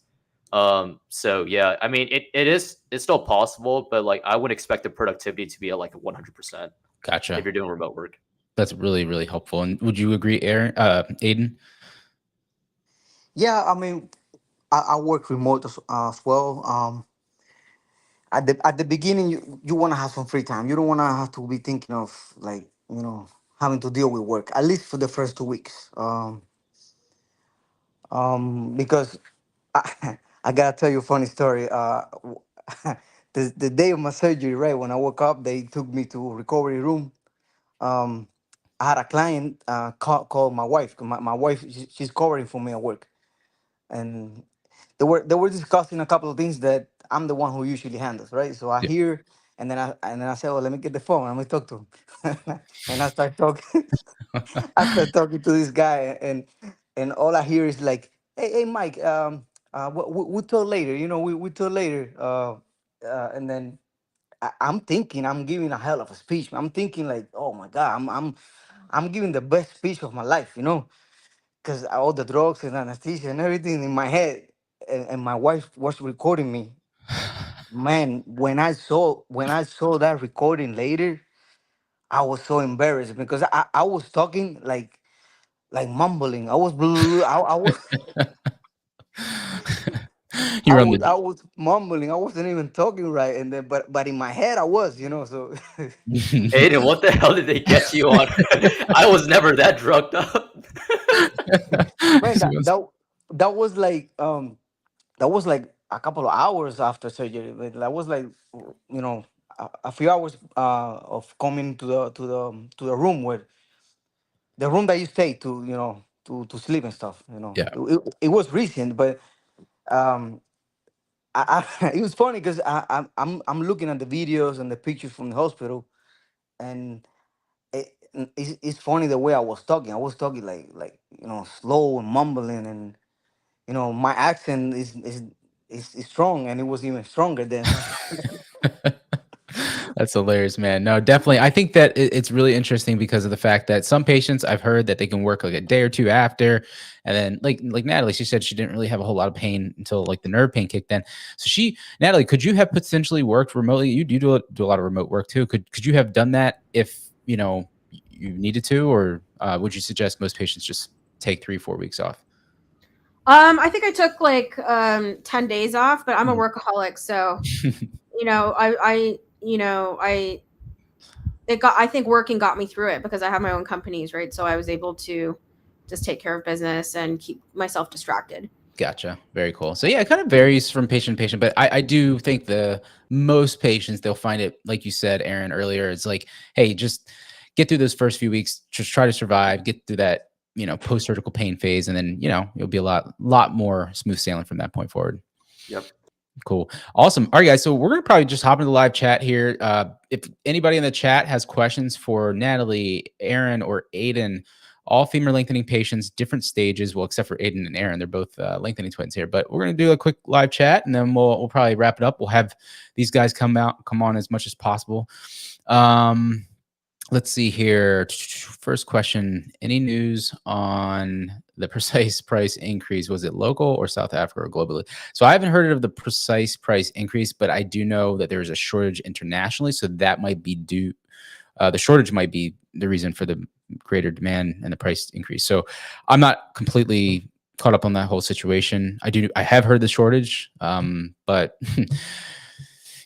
So yeah, I mean, it's still possible, but like I would expect the productivity to be at like 100% if Gotcha. you're doing remote work. That's really, really helpful. And would you agree, Aaron, Aiden? Yeah, I mean, I work remote as well. At the beginning, you want to have some free time. You don't want to have to be thinking of like having to deal with work at least for the first 2 weeks. Because I gotta tell you a funny story. The day of my surgery, right when I woke up, they took me to recovery room. Um, I had a client call my wife. My wife, she's covering for me at work, and they were discussing a couple of things that I'm the one who usually handles, right? So I Yeah. hear, and then I say, "Well, let me get the phone. Let me talk to him." And I start talking. I start talking to this guy, and all I hear is like, "Hey, Mike, we'll talk later. We talk later." And then I'm thinking I'm giving a hell of a speech. I'm thinking like, "Oh my God, I'm giving the best speech of my life," because all the drugs and anesthesia and everything in my head. and my wife was recording me. Man, when I saw that recording later, I was so embarrassed because I was talking like mumbling. I was I was You run the I was mumbling. I wasn't even talking right, and then but in my head I was, so Aiden, what the hell did they get you on? I was never that drugged up. man, that was like a couple of hours after surgery. But that was like, a few hours of coming to the room where the room that you stay to, to sleep and stuff. Yeah. It was recent, but um, it was funny because I'm looking at the videos and the pictures from the hospital, and it's funny the way I was talking. I was talking like slow and mumbling, and my accent is strong, and it was even stronger then. That's hilarious, man. No, definitely. I think that it's really interesting because of the fact that some patients I've heard that they can work like a day or two after, and then like Natalie, she said she didn't really have a whole lot of pain until like the nerve pain kicked in. So Natalie, could you have potentially worked remotely? You do a lot of remote work too. Could you have done that if you needed to, or would you suggest most patients just take 3-4 weeks off? I think I took like 10 days off, but I'm a Mhm. workaholic, so I think working got me through it because I have my own companies, right? So I was able to just take care of business and keep myself distracted. Gotcha. Very cool. So yeah, it kind of varies from patient to patient, but I do think most patients, they'll find it, like you said, Aaron, earlier, it's like, hey, just get through those first few weeks, just try to survive, get through that, post-surgical pain phase, and then, you'll be a lot more smooth sailing from that point forward. Yep. Cool. Awesome. All right, guys. So we're going to probably just hop into the live chat here. If anybody in the chat has questions for Natalie, Aaron, or Aiden, all femur lengthening patients, different stages. Well, except for Aiden and Aaron, they're both lengthening twins here. But we're going to do a quick live chat, and then we'll probably wrap it up. We'll have these guys come on as much as possible. Let's see here. First question. Any news on the Precice price increase? Was it local or South Africa or globally? So I haven't heard of the Precice price increase, but I do know that there's a shortage internationally. So that might be due. The shortage might be the reason for the greater demand and the price increase. So I'm not completely caught up on that whole situation. I have heard the shortage, but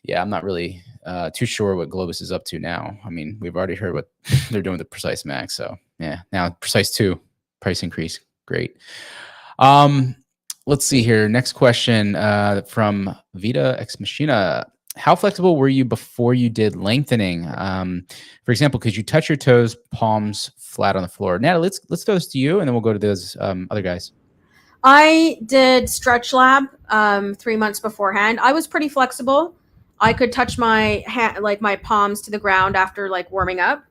yeah, I'm not really too sure what Globus is up to now. I mean, we've already heard what they're doing with the Precice Max. So yeah, now Precice 2 price increase. Great. Let's see here. Next question from Vita Ex Machina. How flexible were you before you did lengthening? For example, could you touch your toes, palms flat on the floor? Natalie, let's throw this to you, and then we'll go to those other guys. I did Stretch Lab 3 months beforehand. I was pretty flexible. I could touch my hand, like my palms to the ground after like warming up,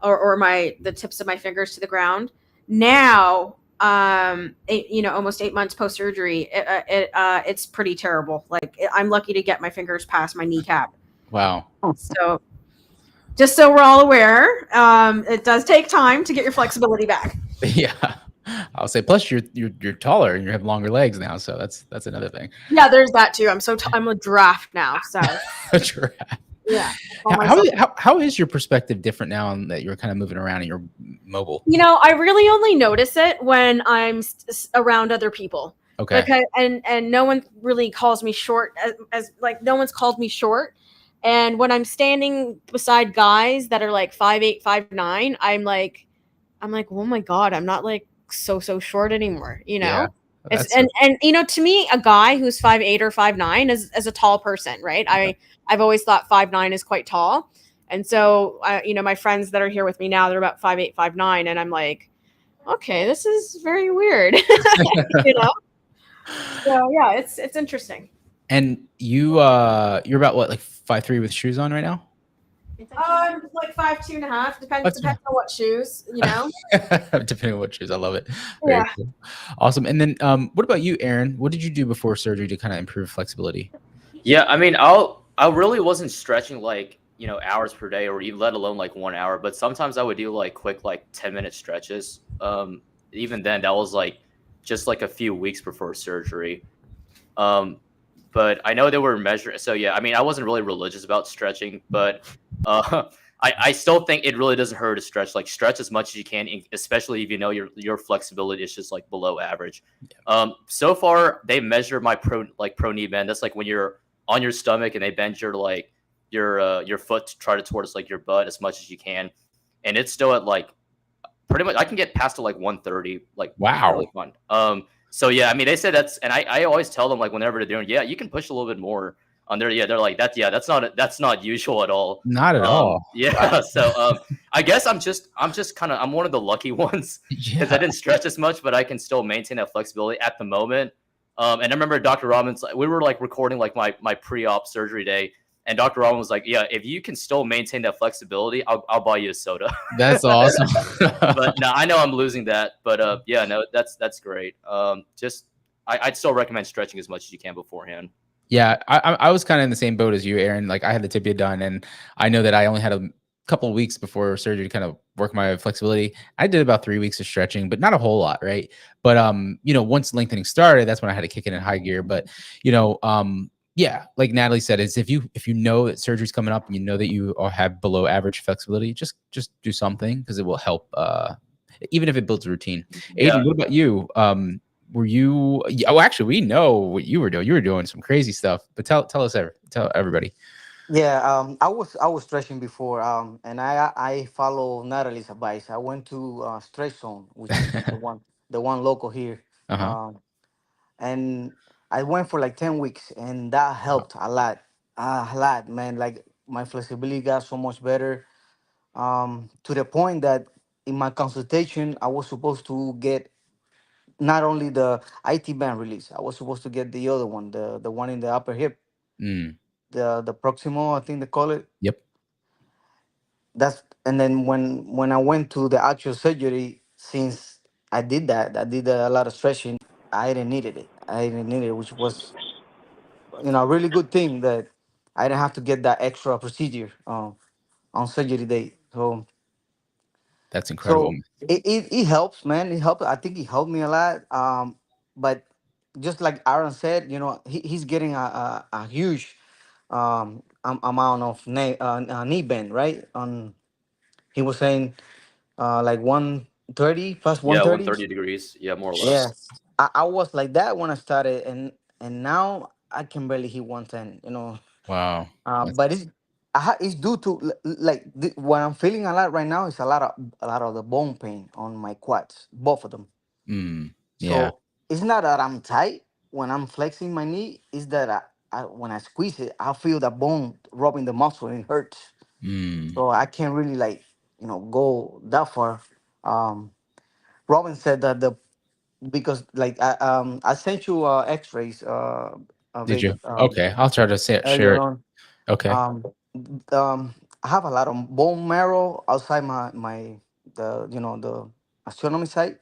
or the tips of my fingers to the ground. Now, almost 8 months post surgery, it's pretty terrible. Like I'm lucky to get my fingers past my kneecap. Wow. So, just so we're all aware, it does take time to get your flexibility back. Yeah. I'll say. Plus, you're taller and you have longer legs now, so that's another thing. Yeah, there's that too. I'm a giraffe now, so A giraffe. Yeah. How is your perspective different now that you're kind of moving around and you're mobile? I really only notice it when I'm around other people. Okay. And no one really calls me short as like no one's called me short. And when I'm standing beside guys that are like 5'8", 5'9", I'm like, oh my God, I'm not like so short anymore, Yeah, and to me, a guy who's 5'8" or 5'9" is a tall person, right? Okay. I've always thought 5'9" is quite tall. And so, my friends that are here with me now, they're about 5'8", 5'9", and I'm like, okay, this is very weird, So yeah, it's interesting. And you're about what, like 5'3" with shoes on right now? Like 5'2.5", depends on what shoes, Depending on what shoes. I love it. Very cool. Awesome. And then what about you, Aaron? What did you do before surgery to kind of improve flexibility? Yeah, I mean, I really wasn't stretching like, hours per day or even let alone like 1 hour, but sometimes I would do like quick, like 10-minute stretches. Even then that was like just like a few weeks before surgery. But I know they were measuring. So yeah, I mean, I wasn't really religious about stretching, but I still think it really doesn't hurt to stretch. Like stretch as much as you can, especially if you know your flexibility is just like below average. So far they measure my pro knee bend. That's like when you're on your stomach and they bend your foot to try to towards like your butt as much as you can, and it's still at like pretty much I can get past to like 130. Like Wow. really fun. So yeah, I mean, they said that's, and I always tell them like whenever they're doing, yeah, you can push a little bit more on there. Yeah, they're like that's not usual at all. Not at all. Yeah. Wow. So I guess I'm just kind of I'm one of the lucky ones because I didn't stretch as much, but I can still maintain that flexibility at the moment. And I remember Dr. Robbins, we were like recording like my pre-op surgery day. And Dr. Robbins was like, yeah, if you can still maintain that flexibility, I'll buy you a soda. That's awesome. But no, I know I'm losing that. But yeah, no, that's great. I'd still recommend stretching as much as you can beforehand. Yeah, I was kind of in the same boat as you, Aaron. Like I had the tibia done, and I know that I only had a couple of weeks before surgery to kind of work my flexibility. I did about 3 weeks of stretching, but not a whole lot, right? But once lengthening started, that's when I had to kick it in high gear. But yeah, like Natalie said, is if you know that surgery's coming up and you know that you have below average flexibility, just do something because it will help. Even if it builds a routine. Aiden, what about you? Were you? Oh, actually, we know what you were doing. You were doing some crazy stuff. But tell everybody. Yeah, I was stretching before, and I follow Natalie's advice. I went to Stretch Zone, which is the one local here. And I went for like 10 weeks, and that helped a lot, man. Like my flexibility got so much better, to the point that in my consultation, I was supposed to get not only the IT band release, I was supposed to get the other one, the one in the upper hip, the proximal, I think they call it. Yep. And then when I went to the actual surgery, since I did a lot of stretching, I didn't need it, which was a really good thing that I didn't have to get that extra procedure on surgery day. That's incredible. It helps, man. It helped. I think it helped me a lot. But just like Aaron said, he's getting a huge amount of knee bend, right? He was saying like 130 plus Yeah, 130. 130 degrees. Yeah, more or less. Yeah, I was like that when I started, and now I can barely hit 110. Wow. But it's due to what I'm feeling a lot right now is a lot of the bone pain on my quads, both of them. Yeah. So it's not that I'm tight when I'm flexing my knee. It's that when I squeeze it, I feel the bone rubbing the muscle and it hurts. So I can't really go that far. Robin said that because I sent you X-rays. Did Vic, you? Okay, I'll try to share earlier it. on. Okay. I have a lot of bone marrow outside the astronomy site.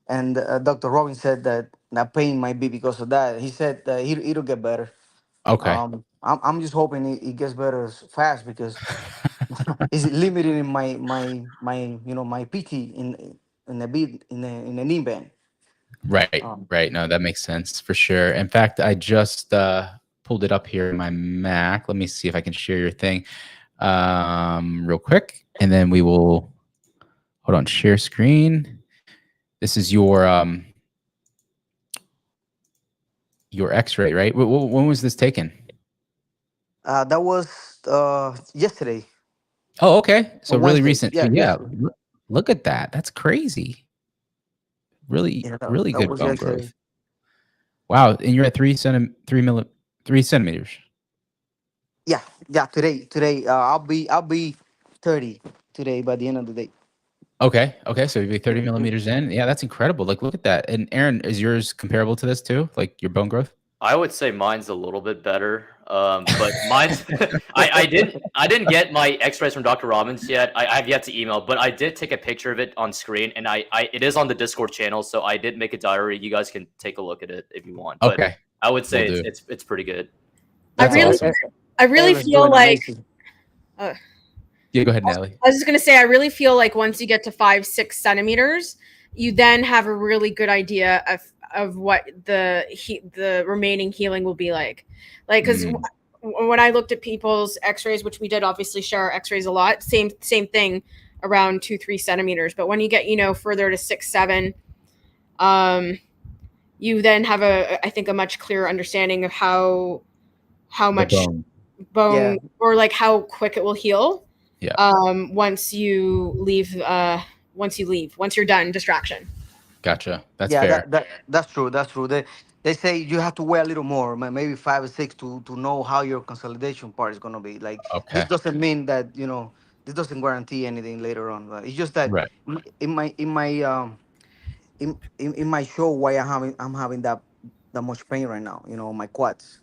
And Dr. Robin said that pain might be because of that. He said that it'll get better. Okay. I'm just hoping it gets better fast because it's limited in my PT in the knee band. Right. Right. No, that makes sense for sure. In fact, I just pulled it up here in my Mac. Let me see if I can share your thing real quick, and then we will hold on. Share screen. This is your X-ray, right? When was this taken? That was yesterday. Oh, okay. So really Wednesday. recent. Yeah. Yesterday. Look at that. That's crazy. Really, really that good was bone yesterday. growth. Wow. And you're at 3 centimeters. Yeah. Today, I'll be 30 today by the end of the day. Okay. So you'd be 30 millimeters in. Yeah, that's incredible. Like, look at that. And Aaron, is yours comparable to this too? Like your bone growth? I would say mine's a little bit better. But mine's I didn't get my X-rays from Dr. Robbins yet. I've yet to email, but I did take a picture of it on screen, and it is on the Discord channel, so I did make a diary. You guys can take a look at it if you want. But okay. I would say it's pretty good. That's awesome. I really feel like. Yeah, go ahead, Natalie. I was just gonna say, I really feel like once you get to 5-6 centimeters, you then have a really good idea of what the remaining healing will be like. Like, because when I looked at people's x-rays, which we did obviously share our x-rays a lot, same thing, around 2-3 centimeters. But when you get, further to 6-7, you then have I think a much clearer understanding of how much bone Yeah. or like how quick it will heal. Yeah. Once you leave, once you're done distraction. Gotcha. That's Yeah, fair. that's true. That's true. They say you have to wait a little more, maybe 5 or 6, to know how your consolidation part is gonna be. Like, this Okay. doesn't mean that this doesn't guarantee anything later on. But it's just that Right. in my show, why I'm having that much pain right now. My quads.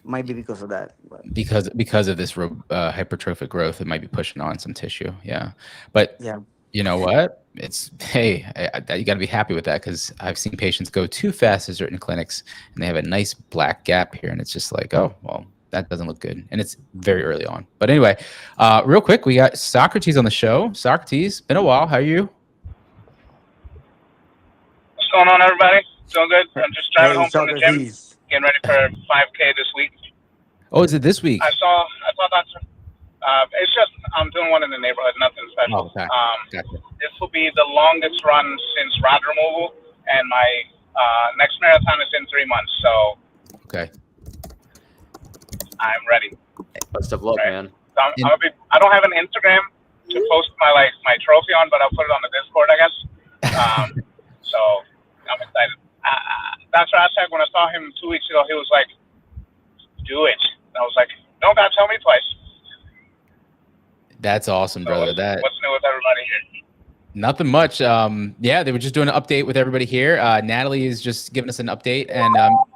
Might be because of that. But Because of this hypertrophic growth, it might be pushing on some tissue. Yeah. But yeah. you know what? It's you got to be happy with that, because I've seen patients go too fast at certain clinics and they have a nice black gap here, and it's just like, oh well, that doesn't look good, and it's very early on. But anyway, real quick, we got Socrates on the show. Socrates, been a while. How are you? What's going on, everybody? Doing good. I'm just driving home from the gym, Socrates. getting ready for 5K this week. Oh, is it this week? I saw Dr. It's just I'm doing one in the neighborhood, nothing special. Oh, okay. Gotcha. This will be the longest run since rod removal, and my next marathon is in 3 months, so Okay. I'm ready. Best of luck, man. So I don't have an Instagram to post my trophy on, but I'll put it on the Discord, I guess. So I'm excited. Dr. Aztec, when I saw him 2 weeks ago, he was like, "Do it." And I was like, "Don't gotta tell me twice." That's awesome, brother. What's new with everybody here? Nothing much. Yeah, they were just doing an update with everybody here. Natalie is just giving us an update, and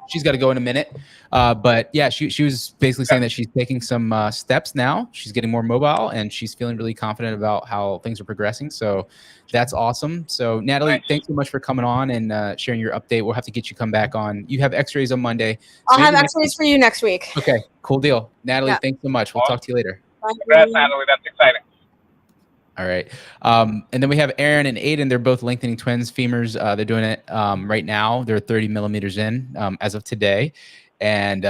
she's got to go in a minute. But yeah, she was basically saying that she's taking some steps now. She's getting more mobile, and she's feeling really confident about how things are progressing. So that's awesome. So Natalie, thanks so much for coming on and sharing your update. We'll have to get you come back on. You have x-rays on Monday. I'll have x-rays for you next week. Okay, cool deal. Natalie, thanks so much. We'll talk to you later. Congrats, Natalie. That's exciting. All right. And then we have Aaron and Aiden. They're both lengthening twins, femurs. They're doing it right now. They're 30 millimeters in as of today. And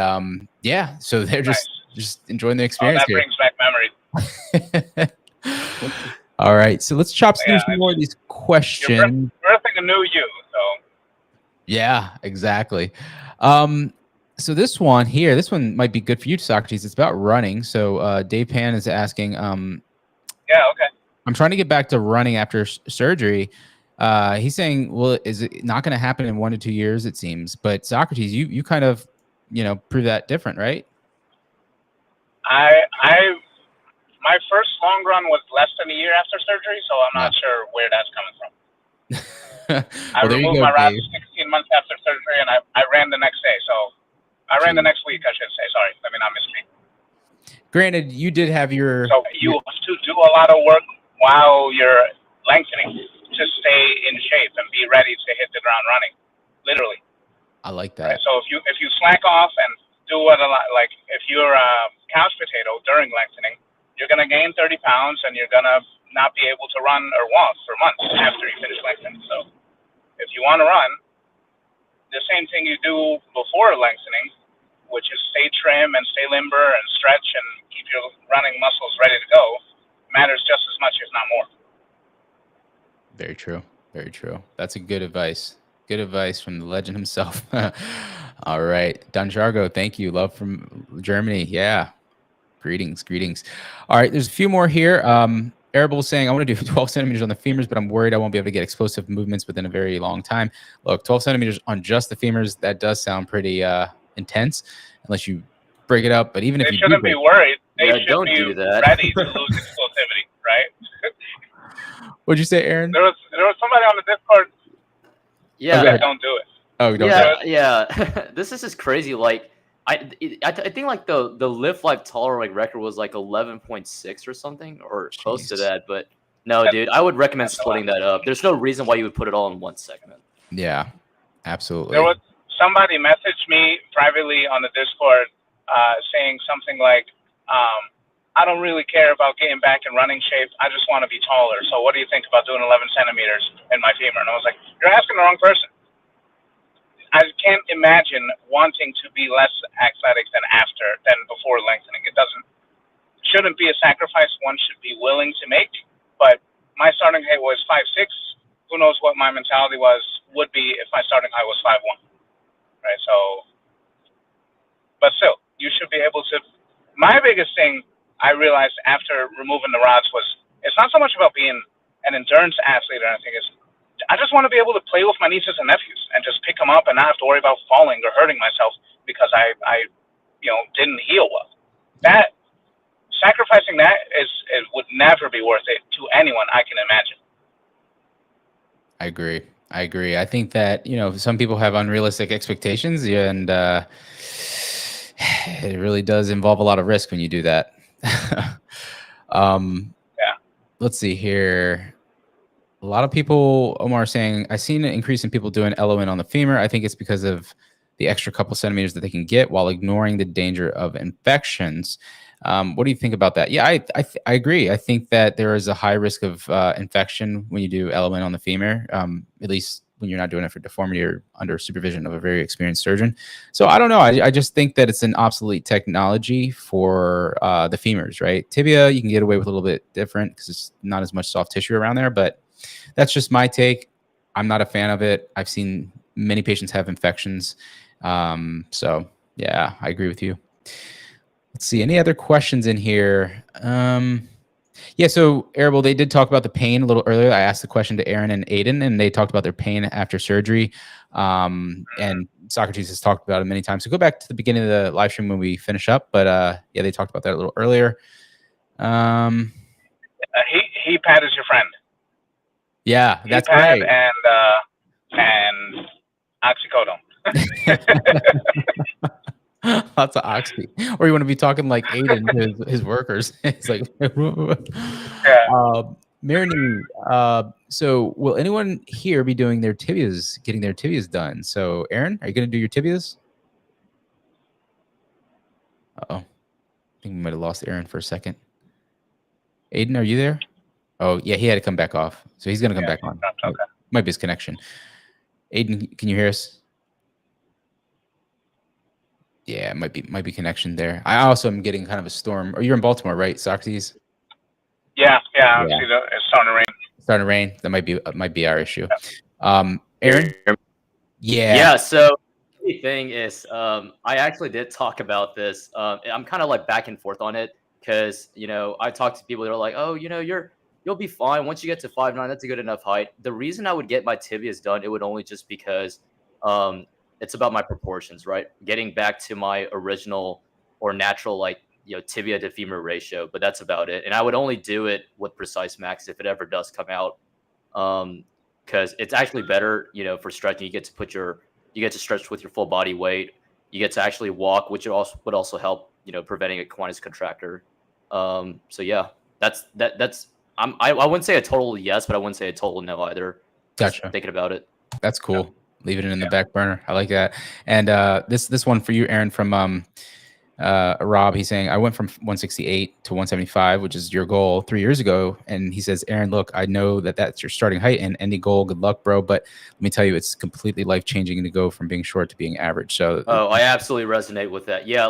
yeah, so they're just enjoying the experience here. That brings back memories. All right. So let's chop through some more of these questions. You're birthing a new you. So. Yeah, exactly. So this one might be good for you, Socrates. It's about running. So Dave Pan is asking, yeah, okay. I'm trying to get back to running after surgery. He's saying, well, is it not going to happen in 1 to 2 years, it seems? But Socrates, you kind of, prove that different, right? My first long run was less than a year after surgery, so I'm not sure where that's coming from. I removed my rod 16 months after surgery, and I ran the next day. So I ran the next week, I should say. Sorry, let me not misspeak. Granted, you did have your... So you have to do a lot of work while you're lengthening to stay in shape and be ready to hit the ground running, literally. I like that. Right? So if you slack off and do what like if you're a couch potato during lengthening, you're gonna gain 30 pounds and you're gonna not be able to run or walk for months after you finish lengthening. So if you want to run, the same thing you do before lengthening, which is stay trim and stay limber and stretch and keep your running muscles ready to go, matters just as much, if not more. Very true. Very true. That's a good advice. Good advice from the legend himself. All right. Don Jargo, thank you. Love from Germany. Yeah. Greetings. All right. There's a few more here. Arable saying, I want to do 12 centimeters on the femurs, but I'm worried I won't be able to get explosive movements within a very long time. Look, 12 centimeters on just the femurs, that does sound pretty intense, unless you break it up. But even if you shouldn't be worried. They should don't be do that. ready to lose explosivity, right? What'd you say, Aaron? There was somebody on the Discord. Yeah. That don't do it. Oh, don't do it. Yeah. This is just crazy. Like, I think like the lift life tolerant record was like 11.6 or something, or close to that. But no, dude, I would recommend splitting that up. There's no reason why you would put it all in one segment. Yeah, absolutely. There was somebody messaged me privately on the Discord saying something like, I don't really care about getting back in running shape. I just want to be taller. So what do you think about doing 11 centimeters in my femur? And I was like, you're asking the wrong person. I can't imagine wanting to be less athletic than before lengthening. Shouldn't be a sacrifice one should be willing to make. But my starting height was 5'6". Who knows what my mentality would be if my starting height was 5'1". Right. So, but still, you should be able to. My biggest thing I realized after removing the rods was it's not so much about being an endurance athlete or anything. I just want to be able to play with my nieces and nephews and just pick them up and not have to worry about falling or hurting myself because I didn't heal well. That sacrificing that would never be worth it to anyone I can imagine. I agree. I think that, some people have unrealistic expectations, and it really does involve a lot of risk when you do that. Yeah. Let's see here. A lot of people, Omar, are saying, I've seen an increase in people doing LON on the femur. I think it's because of the extra couple centimeters that they can get while ignoring the danger of infections. What do you think about that? Yeah, I agree. I think that there is a high risk of infection when you do LON on the femur, at least when you're not doing it for deformity or under supervision of a very experienced surgeon. So I don't know. I just think that it's an obsolete technology for the femurs, right? Tibia, you can get away with a little bit different because it's not as much soft tissue around there, but that's just my take. I'm not a fan of it. I've seen many patients have infections. So yeah, I agree with you. Let's see. Any other questions in here? Yeah, so Arable, they did talk about the pain a little earlier. I asked the question to Aaron and Aiden, and they talked about their pain after surgery. And Socrates has talked about it many times. So go back to the beginning of the live stream when we finish up. But yeah, they talked about that a little earlier. Heat pad is your friend. Yeah, that's right. And oxycodone. Lots of oxy. Or you want to be talking like Aiden to his workers. It's like, yeah. Marini, so will anyone here be doing their tibias, getting their tibias done? So Aaron, are you going to do your tibias? Uh-oh. I think we might have lost Aaron for a second. Aiden, are you there? Oh, yeah, he had to come back off. So he's going to come back on. Okay. Might be his connection. Aiden, can you hear us? Yeah, it might be connection there. I also am getting kind of a storm. Or you're in Baltimore, right, Socrates? Yeah. It's starting to rain. Starting to rain. That might be our issue. Aaron? Yeah. So the thing is, I actually did talk about this. I'm kind of like back and forth on it because I talked to people that are like, oh, you'll be fine once you get to 5'9". That's a good enough height. The reason I would get my tibias done, it would only just because it's about my proportions, right? Getting back to my original or natural tibia to femur ratio, but that's about it. And I would only do it with Precice Max if it ever does come out, because it's actually better, for stretching. You get to stretch with your full body weight. You get to actually walk, which would also help, preventing a quintus contractor. So yeah, that's. I wouldn't say a total yes, but I wouldn't say a total no either. Gotcha. Just thinking about it. That's cool. Leave it in the back burner. I like that. And this one for you, Aaron, from Rob. He's saying, I went from 168 to 175, which is your goal 3 years ago. And he says, Aaron, look, I know that's your starting height and any goal. Good luck, bro. But let me tell you, it's completely life-changing to go from being short to being average. So I absolutely resonate with that. Yeah,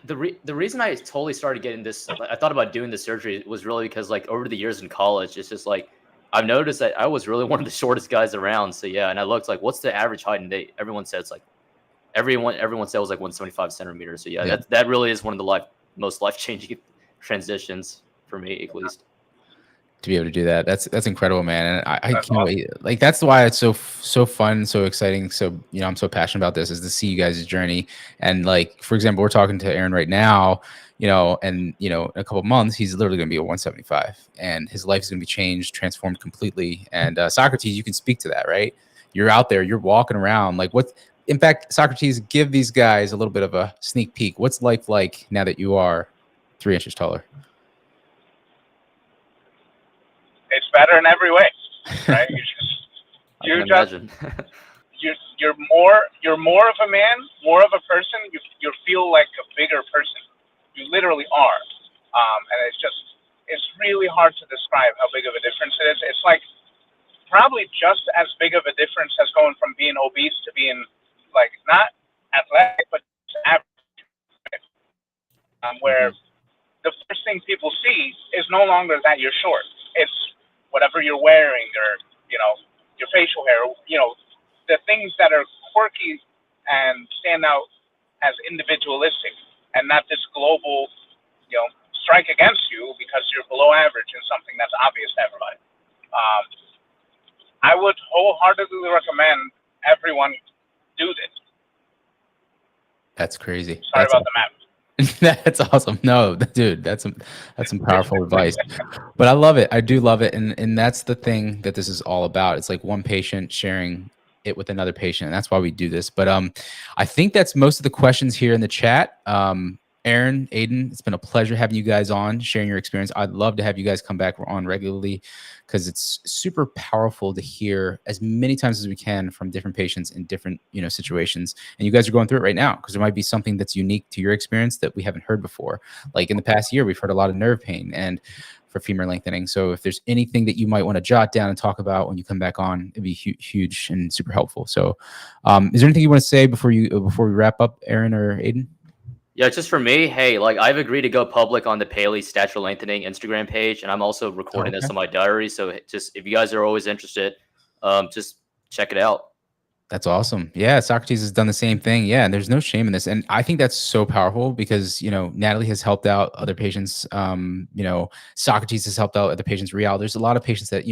the reason I totally started getting this, I thought about doing the surgery was really because over the years in college, it's just I've noticed that I was really one of the shortest guys around. So yeah, and I looked what's the average height? And everyone said it's everyone said it was 175 centimeters. So yeah, that really is one of the most life-changing transitions for me, at least. To be able to do that, that's incredible, man. And I can't wait. That's why it's so fun, so exciting. So I'm so passionate about this, is to see you guys' journey. And for example, we're talking to Aaron right now, and in a couple of months, he's literally going to be a 175, and his life is going to be changed, transformed completely. And Socrates, you can speak to that, right? You're out there, you're walking around. In fact, Socrates, give these guys a little bit of a sneak peek. What's life like now that you are 3 inches taller? It's better in every way, right? You're more of a man, more of a person. You feel like a bigger person, You literally are. And it's really hard to describe how big of a difference it is. It's like probably just as big of a difference as going from being obese to being like not athletic, but average. Where the first thing people see is no longer that you're short. It's whatever you're wearing, or your facial hair. The things that are quirky and stand out as individualistic, and not this global, strike against you because you're below average in something that's obvious to everybody. I would wholeheartedly recommend everyone do this. That's crazy. Sorry about the map. That's awesome. No, dude, that's some powerful advice. But I love it. I do love it. And that's the thing that this is all about. It's like one patient sharing it with another patient. And that's why we do this. But I think that's most of the questions here in the chat. Aaron, Aiden, it's been a pleasure having you guys on, sharing your experience. I'd love to have you guys come back on regularly, because it's super powerful to hear as many times as we can from different patients in different situations. And you guys are going through it right now, because there might be something that's unique to your experience that we haven't heard before. Like in the past year, we've heard a lot of nerve pain and for femur lengthening. So if there's anything that you might want to jot down and talk about when you come back on, it'd be huge and super helpful. So is there anything you want to say before we wrap up, Aaron or Aiden? Yeah, just for me, hey, like I've agreed to go public on the Paley Stature Lengthening Instagram page, and I'm also recording this on my diary. So just if you guys are always interested, just check it out. That's awesome. Yeah, Socrates has done the same thing. Yeah, and there's no shame in this. And I think that's so powerful because, Natalie has helped out other patients. Socrates has helped out other patients. Real. There's a lot of patients that,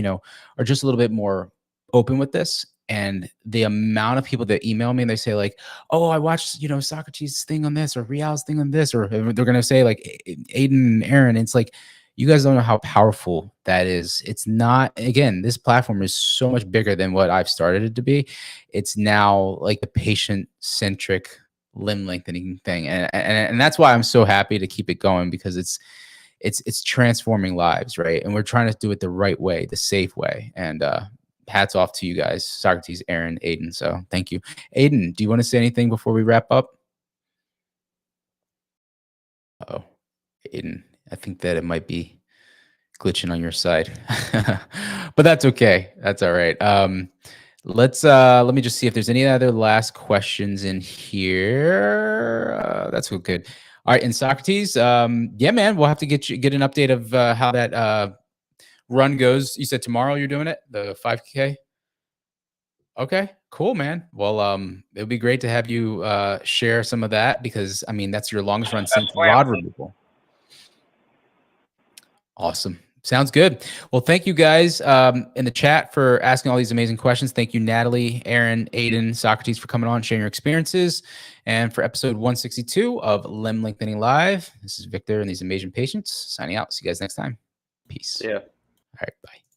are just a little bit more open with this. And the amount of people that email me and they say like, oh, I watched, Socrates' thing on this or Real's thing on this, or they're going to say like Aiden and Aaron. It's like, you guys don't know how powerful that is. It's not, again, this platform is so much bigger than what I've started it to be. It's now like the patient-centric limb lengthening thing. And that's why I'm so happy to keep it going, because it's transforming lives, right? And we're trying to do it the right way, the safe way. And hats off to you guys, Socrates, Aaron, Aiden. So thank you. Aiden, do you want to say anything before we wrap up? Uh-oh, Aiden, I think that it might be glitching on your side, but that's okay. That's all right. Let me just see if there's any other last questions in here. That's good. All right. And Socrates, yeah, man, we'll have to get an update of how that run goes. You said tomorrow you're doing it, the 5K. Okay, cool, man. Well, it would be great to have you share some of that, because I mean that's your longest run since rod removal. Awesome. Sounds good. Well, thank you guys in the chat for asking all these amazing questions. Thank you, Natalie, Aaron, Aiden, Socrates, for coming on, sharing your experiences. And for episode 162 of Limb Lengthening Live, this is Victor and these amazing patients signing out. See you guys next time. Peace. Yeah. All right. Bye.